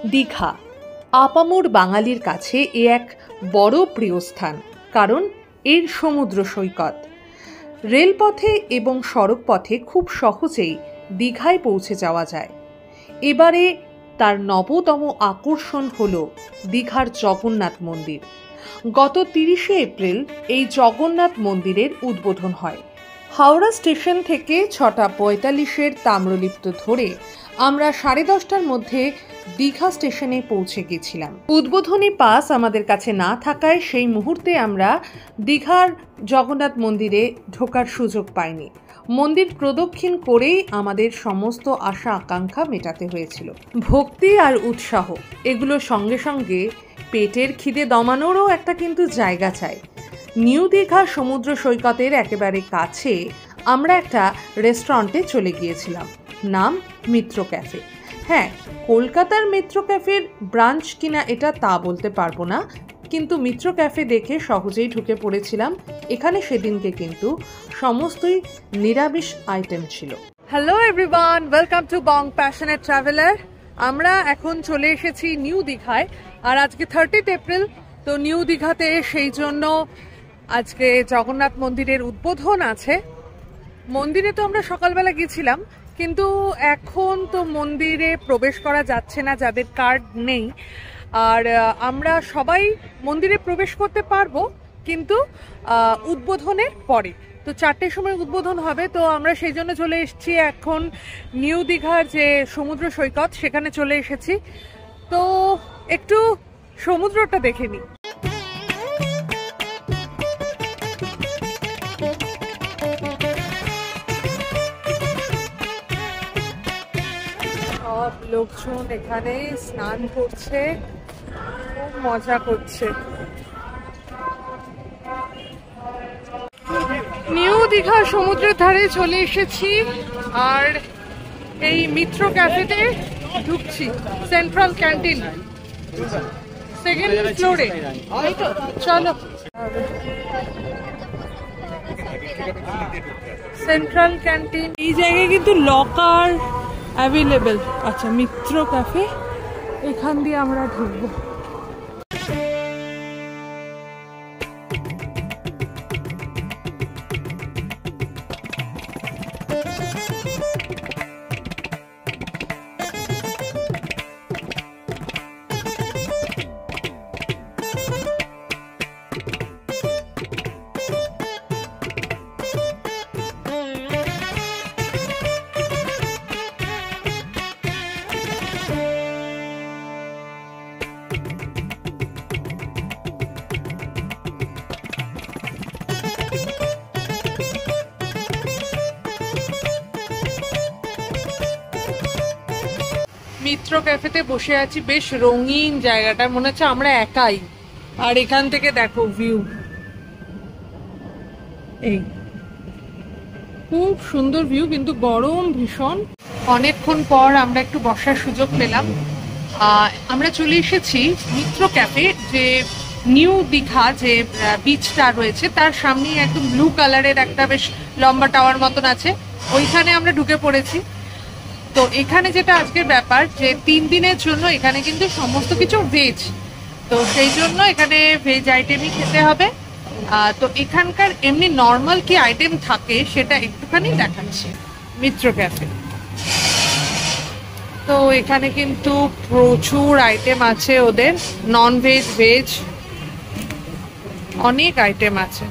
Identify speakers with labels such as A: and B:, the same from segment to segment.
A: দীঘা আপামর বাঙালির কাছে এ এক বড় প্রিয় স্থান, কারণ এর সমুদ্র সৈকত। রেলপথে এবং সড়ক পথে খুব সহজেই দীঘায় পৌঁছে যাওয়া যায়। এবারে তার নবতম আকর্ষণ হল দীঘার জগন্নাথ মন্দির। গত 30শে এপ্রিল এই জগন্নাথ মন্দিরের উদ্বোধন হয়। হাওড়া স্টেশন থেকে 6:45-এর তাম্রলিপ্ত ধরে আমরা 10:30টার মধ্যে দীঘা স্টেশনে পৌঁছে গেছিলাম। উদ্বোধনী পাস আমাদের কাছে না থাকায় সেই মুহূর্তে আমরা দীঘার জগন্নাথ মন্দিরে ঢোকার সুযোগ পাইনি। মন্দির প্রদক্ষিণ করেই আমাদের সমস্ত আশা আকাঙ্ক্ষা মেটাতে হয়েছিল। ভক্তি আর উৎসাহ এগুলোর সঙ্গে সঙ্গে পেটের খিদে দমানোরও একটা কিন্তু জায়গা চাই। নিউ দীঘা সমুদ্র সৈকতের একেবারে কাছে আমরা একটা রেস্টুরেন্টে চলে গিয়েছিলাম, নাম মিত্র ক্যাফে। হ্যাঁ, কলকাতার মিত্র ক্যাফের ব্রাঞ্চ কিনা এটা তা বলতে পারবো না, কিন্তু মিত্র ক্যাফে দেখে সহজেই ঢুকে পড়েছিলাম। এখানে সেদিনকে কিন্তু সমস্তই নিরামিষ আইটেম ছিল। Hello everyone, welcome to Bong passionate traveller. আমরা এখন চলে এসেছি নিউ দীঘায়, আর আজকে 30th এপ্রিল। তো নিউ দীঘাতে সেই জন্য আজকে জগন্নাথ মন্দিরের উদ্বোধন আছে। মন্দিরে তো আমরা সকালবেলা গেছিলাম, কিন্তু এখন তো মন্দিরে প্রবেশ করা যাচ্ছে না যাদের কার্ড নেই। আর আমরা সবাই মন্দিরে প্রবেশ করতে পারবো, কিন্তু উদ্বোধনের পরে। তো 4টের সময় উদ্বোধন হবে। তো আমরা সেই জন্য চলে এসেছি এখন নিউ দীঘার যে সমুদ্র সৈকত, সেখানে চলে এসেছি। তো একটু সমুদ্রটা দেখে নিই। সব লোকজন এখানে স্নান করছে, খুব মজা করছে। নিউ দীঘা সমুদ্রের ধারে চলে এসেছি, আর এই মিত্র ক্যাফেতে ঢুকছি। সেন্ট্রাল ক্যান্টিন, সেকেন্ড ফ্লোরে। চলো, সেন্ট্রাল ক্যান্টিন। এই জায়গায় কিন্তু লকার অ্যাভেলেবেল। আচ্ছা, মিত্র ক্যাফে, এখান দিয়ে আমরা ঢুকবো। মিত্র ক্যাফেতে বসে আছি, বেশ রঙিন জায়গাটা, মনে হচ্ছে আমরা একাই। আর এখান থেকে দেখো ভিউ, এই খুব সুন্দর ভিউ, কিন্তু গরম ভীষণ। অনেকক্ষণ পর আমরা একটু বসার সুযোগ পেলাম। আমরা চলে এসেছি মিত্র ক্যাফে, যে নিউ দীঘা যে বিচটা রয়েছে তার সামনেই একদম ব্লু কালারের একটা বেশ লম্বা টাওয়ার মতন আছে, ওইখানে আমরা ঢুকে পড়েছি। তো এখানে যেটা আজকের ব্যাপার, যে 3 দিনের জন্য এখানে কিন্তু সমস্ত কিছু ভেজ, তো সেই জন্য এখানে ভেজ আইটেমই খেতে হবে। তো এখানকার এমনি নর্মাল কি আইটেম থাকে সেটা একটুখানি দেখাচ্ছি। মিত্র ক্যাফে, তো এখানে কিন্তু প্রচুর আইটেম আছে ওদের, নন ভেজ, ভেজ, অনেক আইটেম আছে।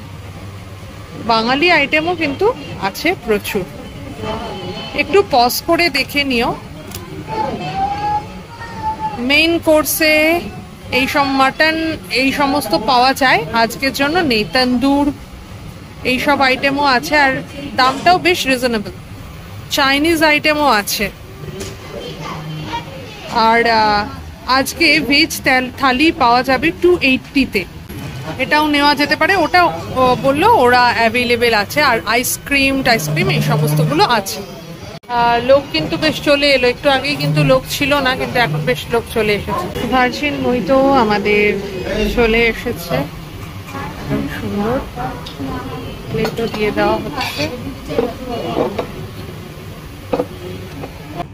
A: বাঙালি আইটেমও কিন্তু আছে প্রচুর। একটু পজ করে দেখে নিও। মেইন কোর্সে এইসব মাটন এই সমস্ত পাওয়া যায়, আজকের জন্য নেই। তন্দুর এইসব আইটেমও আছে, আর দামটাও বেশ রিজনেবল। চাইনিজ আইটেমও আছে। আর আজকে ভেজ থালি পাওয়া যাবে 280-তে, এটাও নেওয়া যেতে পারে। ওটা বললো ওরা অ্যাভেলেবেল আছে। আর আইসক্রিম এই সমস্তগুলো আছে। লোক কিন্তু বেশ চলে এলো, একটু আগেই কিন্তু লোক ছিল না, কিন্তু এখন বেশ লোক চলে এসেছে। ভার্জিন মোহিতো আমাদের চলে এসেছে, একদম সুন্দর প্লেটও দিয়ে দেওয়া হচ্ছে।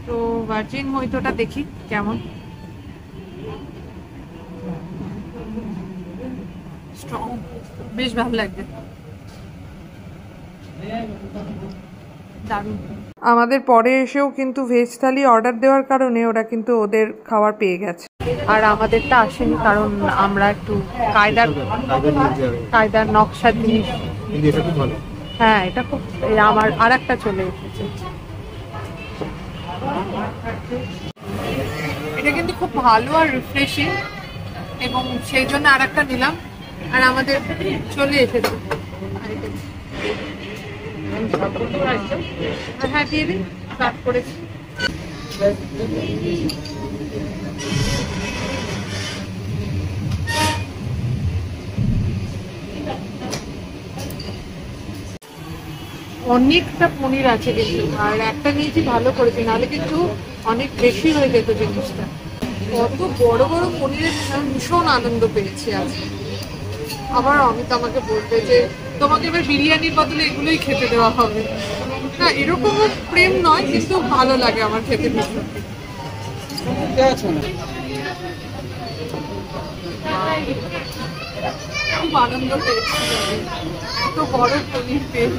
A: তো ভার্জিন মোহিতোটা দেখি কেমন। স্ট্রং, বেশ ভালো লাগছে। দারুণ। আমাদের পরে এসেও কিন্তু ভেজ থালি অর্ডার দেওয়ার কারণে ওরা কিন্তু ওদের খাবার পেয়ে গেছে, আর আমাদেরটা আসেনি কারণ আমরা একটু কায়দার নকশার জিনিস। হ্যাঁ, এটা খুব, আমার আর একটা চলে এসেছে। এটা কিন্তু খুব ভালো আর রিফ্রেশিং, এবং সেই জন্য আর একটা নিলাম, আর আমাদের চলে এসেছে। হ্যাঁ, দিয়ে দিন, স্টার্ট করেছি। অনেকটা পনির আছে কিন্তু, আর একটা নিয়েছি ভালো করেছি, নাহলে কিন্তু অনেক বেশি হয়ে যেত জিনিসটা। কত বড় বড় পনিরের ভীষণ আনন্দ পেয়েছি আজকে। আবার অমিত আমাকে বলবে যে তোমাকে এবার বিরিয়ানির বদলে এগুলোই খেতে দেওয়া হবে। না, এরকম প্রেম নয়, কিন্তু ভালো লাগে আমার খেতে ভীষণ। খুব আনন্দ পেয়েছি এত বড় পনির পেয়ে।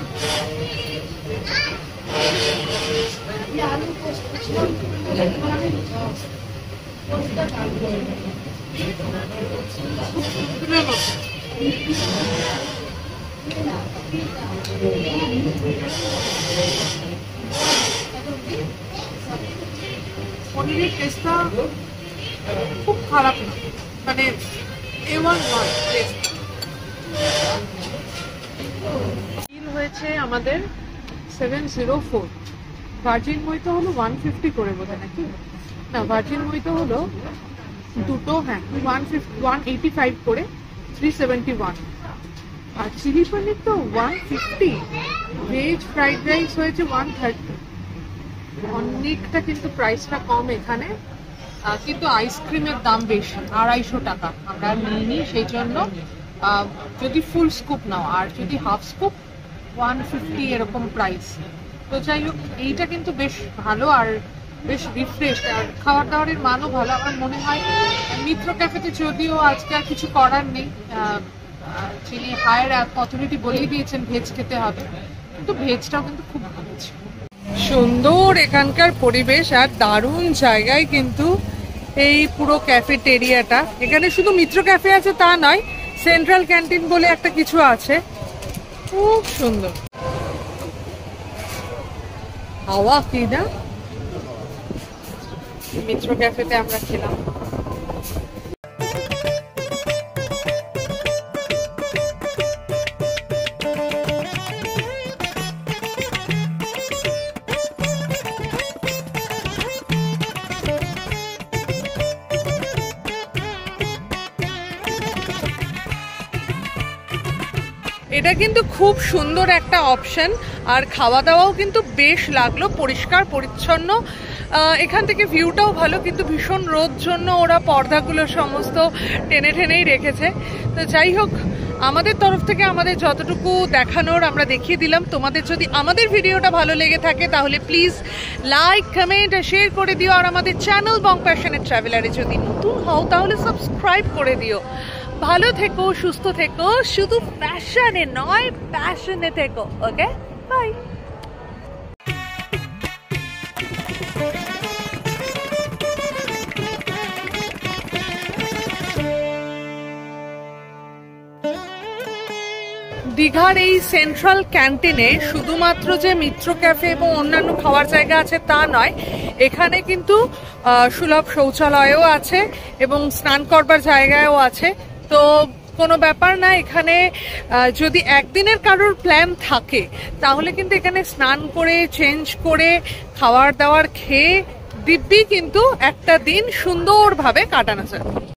A: পনিরের টেস্টটা খুব খারাপ না, মানে এমন নয় টেস্ট। বিল হয়েছে আমাদের 704। ভার্জিন মইতো হলো 150 করে বোধহয়, নাকি না, ভার্জিন মইতো হলো দুটো, হ্যাঁ 185 করে 371, আর চিলি পনির তো 150, ভেজ ফ্রাইড রাইস হয়েছে 130। অনেকটা কিন্তু প্রাইসটা কম এখানে, কিন্তু আইসক্রিমের দাম বেশি, 250 টাকা। আমরা নিইনি সেই জন্য, যদি ফুল স্কুপ নাও, আর যদি হাফ স্কুপ 150 এরকম প্রাইস। তো যাই হোক, এইটা কিন্তু বেশ ভালো আর বেশ রিফ্রেশ, আর খাবার দাবারের মানও ভালো। আমার মনে হয় মিত্র ক্যাফেতে, যদিও আজকে আর কিছু করার নেই, যিনি হায়ার অথরিটি বলেই দিয়েছেন ভেজ খেতে হবে, কিন্তু ভেজটাও কিন্তু খুব ভালো ছিল। সুন্দর এখানকার পরিবেশ, আর দারুণ জায়গায় কিন্তু এই পুরো ক্যাফেটেরিয়াটা। এখানে শুধু মিত্র ক্যাফে আছে তা নয়, সেন্ট্রাল ক্যান্টিন বলে একটা কিছু আছে, খুব সুন্দর। হাওয়া কি না, মিত্র ক্যাফেতে আমরা খেলাম। এটা কিন্তু খুব সুন্দর একটা অপশন, আর খাওয়া দাওয়াও কিন্তু বেশ লাগলো, পরিষ্কার পরিচ্ছন্ন। এখান থেকে ভিউটাও ভালো, কিন্তু ভীষণ রোদ জন্য ওরা পর্দাগুলো সমস্ত টেনে টেনেই রেখেছে। তো যাই হোক, আমাদের তরফ থেকে আমাদের যতটুকু দেখানোর আমরা দেখিয়ে দিলাম। তোমাদের যদি আমাদের ভিডিওটা ভালো লেগে থাকে তাহলে প্লিজ লাইক, কমেন্ট আর শেয়ার করে দিও। আর আমাদের চ্যানেল বং প্যাশনেট ট্রাভেলারে যদি নতুন হও তাহলে সাবস্ক্রাইব করে দিও। ভালো থেকো, সুস্থ থেকো, শুধু প্যাশনে নয়, প্যাশনে থেকো। ওকে, বাই। দীঘার এই সেন্ট্রাল ক্যান্টিনে শুধুমাত্র যে মিত্র ক্যাফে এবং অন্যান্য খাওয়ার জায়গা আছে তা নয়, এখানে কিন্তু সুলভ শৌচালয়ও আছে এবং স্নান করবার জায়গাও আছে। তো কোনো ব্যাপার না, এখানে যদি একদিনের কারোর প্ল্যান থাকে তাহলে কিন্তু এখানে স্নান করে, চেঞ্জ করে, খাবার দাবার খেয়ে দিব্যি কিন্তু একটা দিন সুন্দরভাবে কাটানো যায়।